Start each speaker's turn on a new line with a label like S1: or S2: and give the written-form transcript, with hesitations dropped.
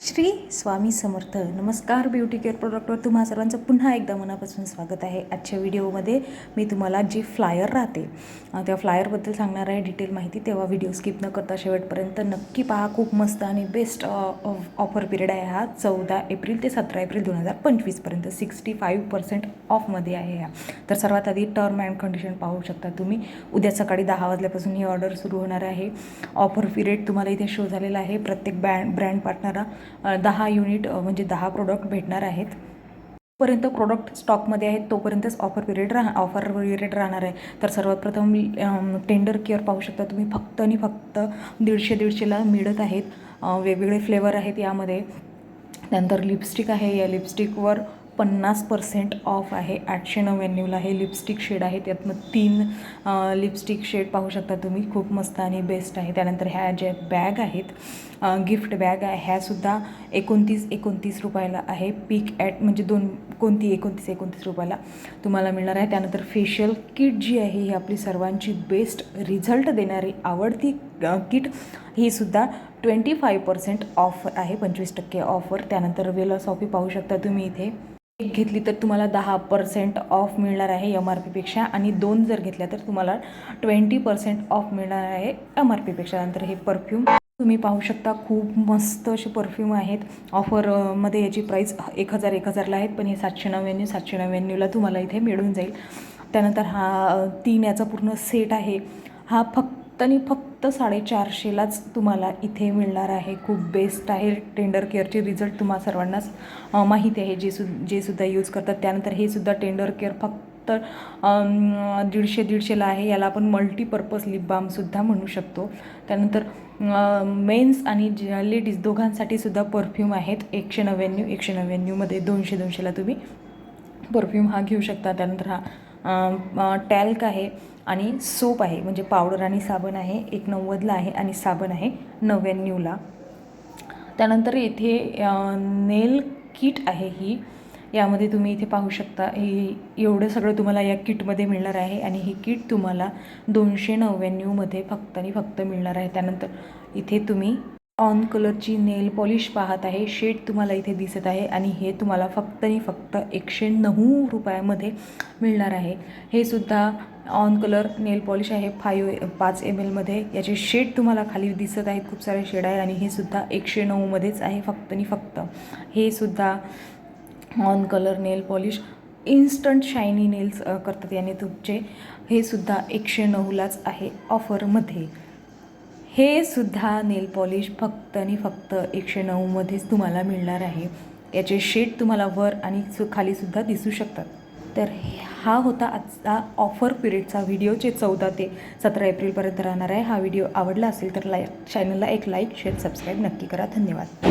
S1: श्री स्वामी समर्थ. नमस्कार. Beauty care प्रोडक्टवर तुम्हा सर्वांचं पुन्हा एकदा मनापासून स्वागत आहे. आजच्या व्हिडिओमध्ये मी तुम्हाला जी फ्लायर राहते त्या फ्लायरबद्दल सांगणार आहे डिटेल माहिती. तेव्हा व्हिडिओ स्किप न करता शेवटपर्यंत नक्की पहा. खूप मस्त आणि बेस्ट ऑफर पिरियड आहे हा. 14 एप्रिल ते 17 एप्रिल 2025पर्यंत 65% ऑफमध्ये आहे ह्या. तर सर्वात आधी टर्म अँड कंडिशन पाहू शकता तुम्ही. उद्या सकाळी 10 वाजल्यापासून ही ऑर्डर सुरू होणार आहे. ऑफर पिरियड तुम्हाला इथे शो झालेला आहे. प्रत्येक ब्रँड पार्टनरला 10 युनिट म्हणजे 10 प्रोडक्ट भेटणार आहेत. पर्यंत प्रोडक्ट स्टॉकमध्ये आहेत तोपर्यंतच ऑफर पिरियड राहणार आहे. तर सर्वात प्रथम टेंडर केअर पाहू शकता तुम्ही. फक्त आणि फक्त 150ला मिळत आहेत. वेगवेगळे फ्लेवर आहेत यामध्ये. त्यानंतर लिपस्टिक आहे. या लिपस्टिकवर 50% ऑफ आहे. 899ला हे लिपस्टिक शेड आहे. त्यातनं 3 लिपस्टिक शेड पाहू शकता तुम्ही. खूप मस्त आणि बेस्ट आहे. त्यानंतर ह्या ज्या बॅग आहेत गिफ्ट बॅग आहे ह्यासुद्धा 29 रुपयाला आहे. पिक ॲट म्हणजे कोणती 29 रुपयाला तुम्हाला मिळणार आहे. त्यानंतर फेशियल किट जी आहे ही आपली सर्वांची बेस्ट रिझल्ट देणारी आवडती किट ही सुद्धा 25% ऑफ आहे. 25% ऑफर. त्यानंतर वेलॉसॉफी पाहू शकता तुम्ही. इथे एक घेतली तर तुम्हाला 10% ऑफ मिळणार आहे MRPपेक्षा, आणि 2 जर घेतल्या तर तुम्हाला 20% ऑफ मिळणार आहे MRPपेक्षा. नंतर हे परफ्यूम तुम्ही पाहू शकता. खूप मस्त असे परफ्यूम आहेत. ऑफरमध्ये याची प्राईस 1000ला आहेत, पण हे 799ला तुम्हाला इथे मिळून जाईल. त्यानंतर हा 3 याचा पूर्ण सेट आहे. हा फक्त आणि फक्त 450लाच तुम्हाला इथे मिळणार आहे. खूप बेस्ट आहे. टेंडर केअरचे रिझल्ट तुम्हा सर्वांनाच माहिती आहे जे सुद्धा यूज करतात. त्यानंतर हे सुद्धा टेंडर केअर फक्त 150ला आहे. याला आपण मल्टीपर्पज लिप बामसुद्धा म्हणू शकतो. त्यानंतर मेन्स आणि लेडीज दोघांसाठी सुद्धा परफ्यूम आहेत. 199मध्ये 200ला तुम्ही परफ्यूम हा घेऊ शकता. त्यानंतर हा टॅल्क आहे आणि सोप आहे, म्हणजे पावडर आणि साबण आहे. 190ला आहे आणि साबण आहे 99ला. त्यानंतर इथे नेल किट आहे ही. यामध्ये तुम्ही इथे पाहू शकता एवढं सगळं तुम्हाला या किटमध्ये मिळणार आहे. आणि ही किट तुम्हाला 299मध्ये फक्त आणि फक्त मिळणार आहे. त्यानंतर इथे तुम्ही ऑन कलरची नेल पॉलिश पाहत आहे. शेड तुम्हाला इथे दिसत आहे आणि हे तुम्हाला फक्त आणि फक्त 109 रुपयामध्ये मिळणार आहे. हे सुद्धा ऑन कलर नेल पॉलिश आहे 5 mlमध्ये. याचे शेड तुम्हाला खाली दिसत आहेत. खूप सारे शेड आहे आणि हे सुद्धा 109मध्येच आहे फक्त आणि फक्त. हे सुद्धा on colour nail polish instant shiny nails करतात याने तुमचे. हे सुद्धा 109लाच आहे ऑफरमध्ये. हे सुद्धा नेल पॉलिश फक्त आणि फक्त 109मध्येच तुम्हाला मिळणार आहे. याचे शेड तुम्हाला वर आणि खालीसुद्धा दिसू शकतात. तर हा होता आजचा ऑफर पिरियडचा व्हिडिओ, जे 14 ते 17 एप्रिलपर्यंत राहणार आहे. हा व्हिडिओ आवडला असेल तर चॅनलला एक लाईक, शेअर, सबस्क्राईब नक्की करा. धन्यवाद.